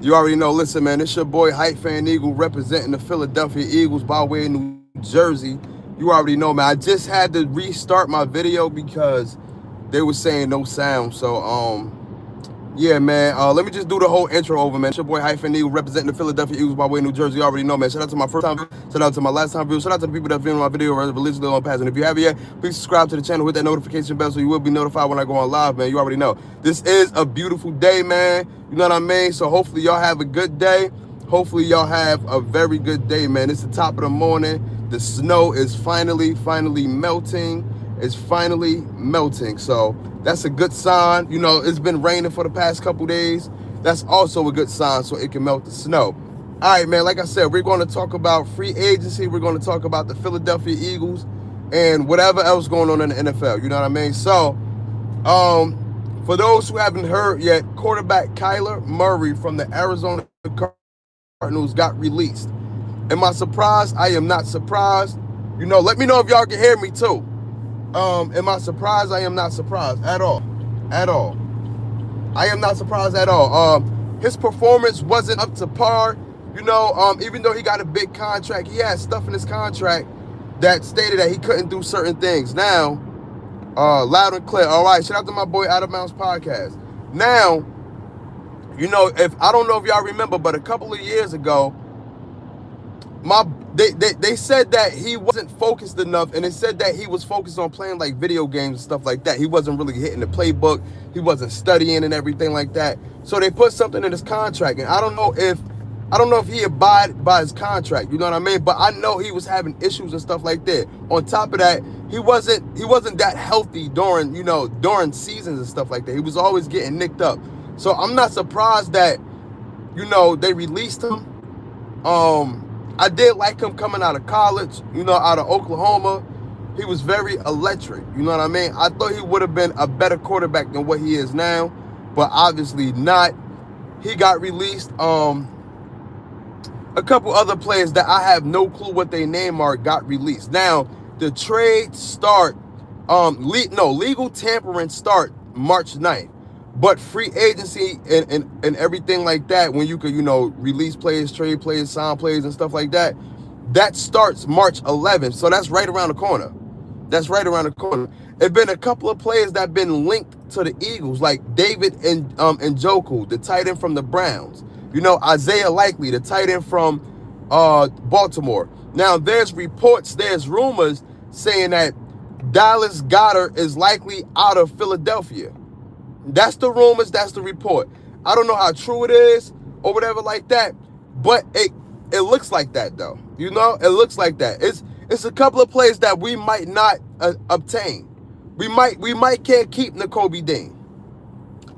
You already know. Listen, man, it's your boy Hype Fan Eagle representing the Philadelphia Eagles by way of New Jersey. You already know, man. I just had to restart my video because they were saying no sound. So, yeah, man. Let me just do the whole intro over, man. It's your boy Hyphen Eagle representing the Philadelphia Eagles by way of New Jersey. You already know, man. Shout out to my first time, shout out to my last time view, shout out to the people that viewing my video religiously on pass. And if you haven't yet, please subscribe to the channel, hit that notification bell so you will be notified when I go on live, man. You already know. This is a beautiful day, man. You know what I mean? So hopefully y'all have a good day. Hopefully y'all have a very good day, man. It's the top of the morning. The snow is finally melting. It's finally melting. So that's a good sign. You know, it's been raining for the past couple days. That's also a good sign so it can melt the snow. All right, man, like I said, we're going to talk about free agency. We're going to talk about the Philadelphia Eagles and whatever else going on in the NFL. You know what I mean? So, for those who haven't heard yet, quarterback Kyler Murray from the Arizona Cardinals got released. Am I surprised? I am not surprised. You know, let me know if y'all can hear me too. Am I surprised? I am not surprised at all. At all. I am not surprised at all. His performance wasn't up to par. You know, even though he got a big contract, he had stuff in his contract that stated that he couldn't do certain things. Now, loud and clear. All right, shout out to my boy Out of Bounds Podcast. Now, you know, if I don't know if y'all remember, but a couple of years ago, they said that he wasn't focused enough, and they said that he was focused on playing like video games and stuff like that. He wasn't really hitting the playbook. He wasn't studying and everything like that. So they put something in his contract, and I don't know if he abided by his contract. You know what I mean? But I know he was having issues and stuff like that. On top of that, he wasn't that healthy during seasons and stuff like that. He was always getting nicked up. So I'm not surprised that they released him. I did like him coming out of college, out of Oklahoma. He was very electric, you know what I mean? I thought he would have been a better quarterback than what he is now, but obviously not. He got released. A couple other players that I have no clue what their name are got released. Now, the trade start, legal tampering start March 9th. But free agency and everything like that, when you could, release players, trade players, sign players and stuff like that, that starts March 11th. So that's right around the corner. That's right around the corner. There's been a couple of players that have been linked to the Eagles, like David and Njoku, the tight end from the Browns. Isaiah Likely, the tight end from Baltimore. Now, there's reports, there's rumors saying that Dallas Goedert is likely out of Philadelphia. That's the rumors, that's the report. I don't know how true it is or whatever like that, but it looks like that though. It looks like that. It's a couple of players that we might not obtain. We might can't keep Nakobe Dean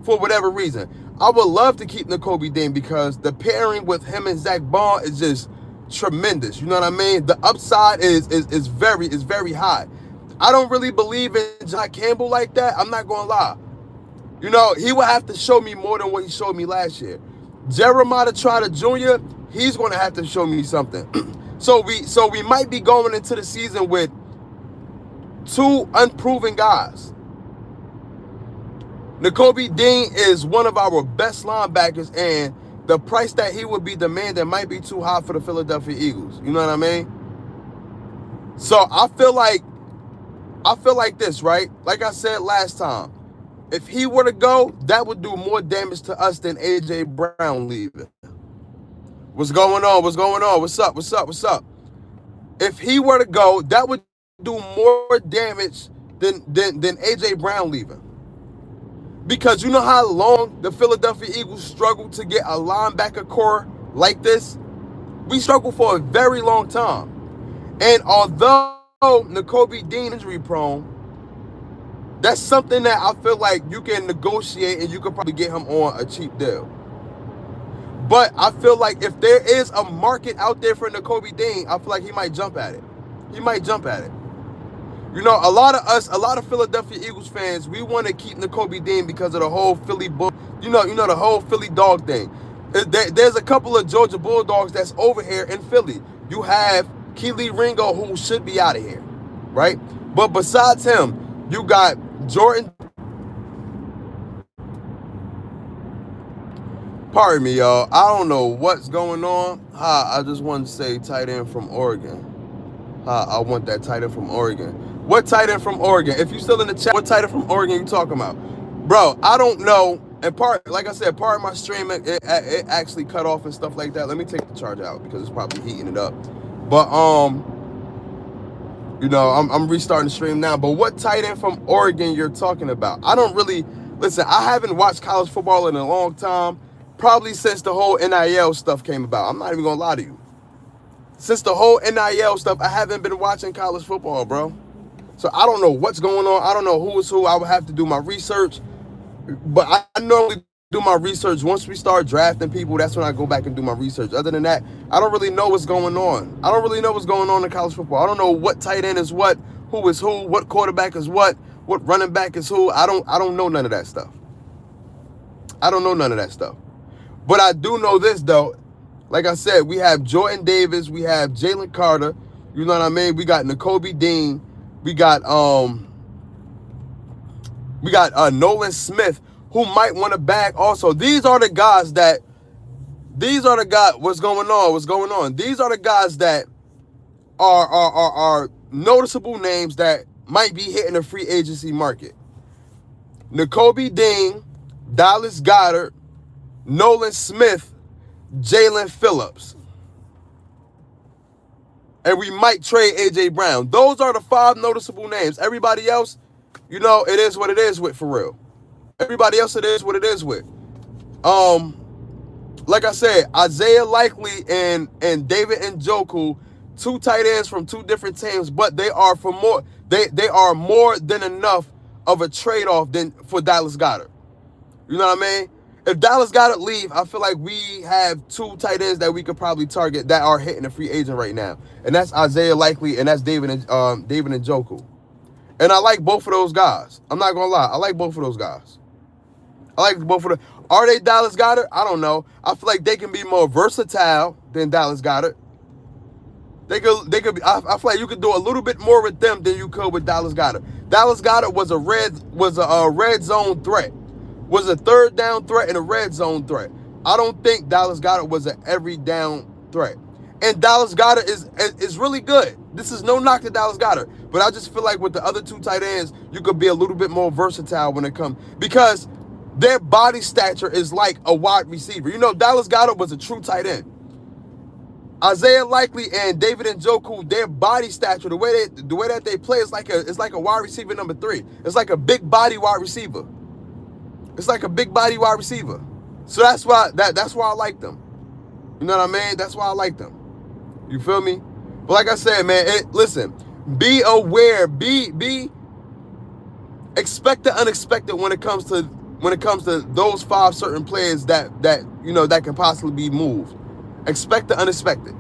for whatever reason. I would love to keep Nakobe Dean because the pairing with him and Zach Bond is just tremendous. You know what I mean? The upside is very high. I don't really believe in John Campbell like that. I'm not gonna lie. He will have to show me more than what he showed me last year. Jeremiah Trotter Jr., he's going to have to show me something. So we might be going into the season with two unproven guys. Nakobe Dean is one of our best linebackers, and the price that he would be demanding might be too high for the Philadelphia Eagles. You know what I mean? So I feel like this, right? Like I said last time, if he were to go, that would do more damage to us than A.J. Brown leaving. What's going on? What's up? If he were to go, that would do more damage than A.J. Brown leaving. Because you know how long the Philadelphia Eagles struggled to get a linebacker core like this? We struggled for a very long time. And although Nakobe Dean injury prone, that's something that I feel like you can negotiate and you could probably get him on a cheap deal. But I feel like if there is a market out there for Nakobe Dean, I feel like he might jump at it. A lot of Philadelphia Eagles fans, we want to keep Nakobe Dean because of the whole Philly Bull, the whole Philly dog thing. There's a couple of Georgia Bulldogs that's over here in Philly. You have Kelee Ringo, who should be out of here, right? But besides him, you got Jordan. Pardon me, y'all. I don't know what's going on. I just wanted to say tight end from Oregon. I want that tight end from Oregon. What tight end from Oregon? If you still in the chat, what tight end from Oregon you talking about? Bro, I don't know. And like I said, part of my stream, it actually cut off and stuff like that. Let me take the charge out because it's probably heating it up. But, you know, I'm restarting the stream now. But what tight end from Oregon you're talking about? I don't really, listen, I haven't watched college football in a long time. Probably since the whole NIL stuff came about. I'm not even going to lie to you. Since the whole NIL stuff, I haven't been watching college football, bro. So I don't know what's going on. I don't know who is who. I would have to do my research. But I normally do my research. Once we start drafting people, that's when I go back and do my research. Other than that, I don't really know what's going on. I don't really know what's going on in college football. I don't know what tight end is what, who is who, what quarterback is what running back is who. I don't know none of that stuff. I don't know none of that stuff. But I do know this, though. Like I said, we have Jordan Davis, we have Jalen Carter, you know what I mean? We got Nakobe Dean, we got Nolan Smith, who might want to bag also. These are the guys, what's going on? These are the guys that are noticeable names that might be hitting the free agency market. Nakobe Dean, Dallas Goedert, Nolan Smith, Jalen Phillips. And we might trade A.J. Brown. Those are the 5 noticeable names. Everybody else, you know, it is what it is with, for real. Everybody else, it is what it is with. Like I said, Isaiah Likely and David Njoku, 2 tight ends from 2 different teams, but they are they are more than enough of a trade-off than for Dallas Goedert. You know what I mean? If Dallas Goedert leave, I feel like we have 2 tight ends that we could probably target that are hitting a free agent right now. And that's Isaiah Likely and that's David Njoku. And I like both of those guys. I'm not going to lie. I like both of those guys. I like both of them. Are they Dallas Goedert? I don't know. I feel like they can be more versatile than Dallas Goedert. They could be, I feel like you could do a little bit more with them than you could with Dallas Goedert. Dallas Goedert was a red zone threat. Was a 3rd down threat and a red zone threat. I don't think Dallas Goedert was an every down threat. And Dallas Goedert is really good. This is no knock to Dallas Goedert. But I just feel like with the other 2 tight ends, you could be a little bit more versatile when it comes. Because their body stature is like a wide receiver. You know, Dallas Goedert was a true tight end. Isaiah Likely and David Njoku, their body stature, the way that they play is like a wide receiver number 3. It's like a big body wide receiver. It's like a big body wide receiver. So that's why I like them. You know what I mean? That's why I like them. You feel me? But like I said, man, listen, be aware, expect the unexpected when it comes to those 5 certain players that you know that can possibly be moved. Expect the unexpected.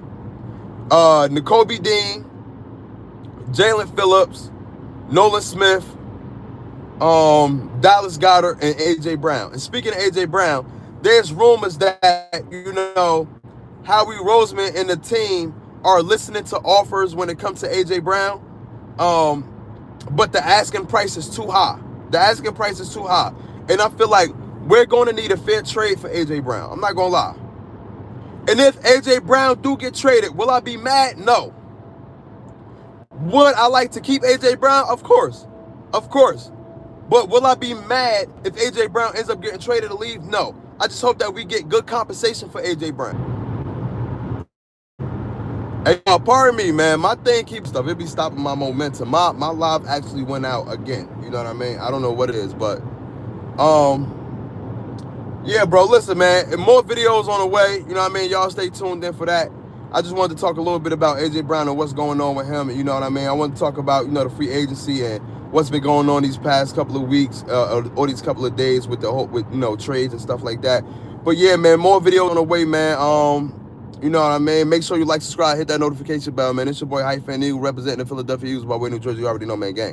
Nakobe Dean, Jalen Phillips, Nolan Smith, Dallas Goedert, and A.J. Brown. And speaking of A.J. Brown, there's rumors that, you know, Howie Roseman and the team are listening to offers when it comes to A.J. Brown. But the asking price is too high. The asking price is too high. And I feel like we're going to need a fair trade for A.J. Brown. I'm not going to lie. And if A.J. Brown do get traded, will I be mad? No. Would I like to keep A.J. Brown? Of course. Of course. But will I be mad if A.J. Brown ends up getting traded to leave? No. I just hope that we get good compensation for A.J. Brown. Hey, pardon me, man. My thing keeps stuff. It be stopping my momentum. My live actually went out again. You know what I mean? I don't know what it is, but yeah, bro. Listen, man. More videos on the way. You know what I mean? Y'all stay tuned in for that. I just wanted to talk a little bit about A.J. Brown and what's going on with him. And you know what I mean? I want to talk about, you know, the free agency and what's been going on these past couple of weeks or these couple of days with you know, trades and stuff like that. But yeah, man, more videos on the way, man. You know what I mean? Make sure you like, subscribe, hit that notification bell, man. It's your boy Hyphen Eagle representing the Philadelphia Eagles by way New Jersey. You already know, man, gang.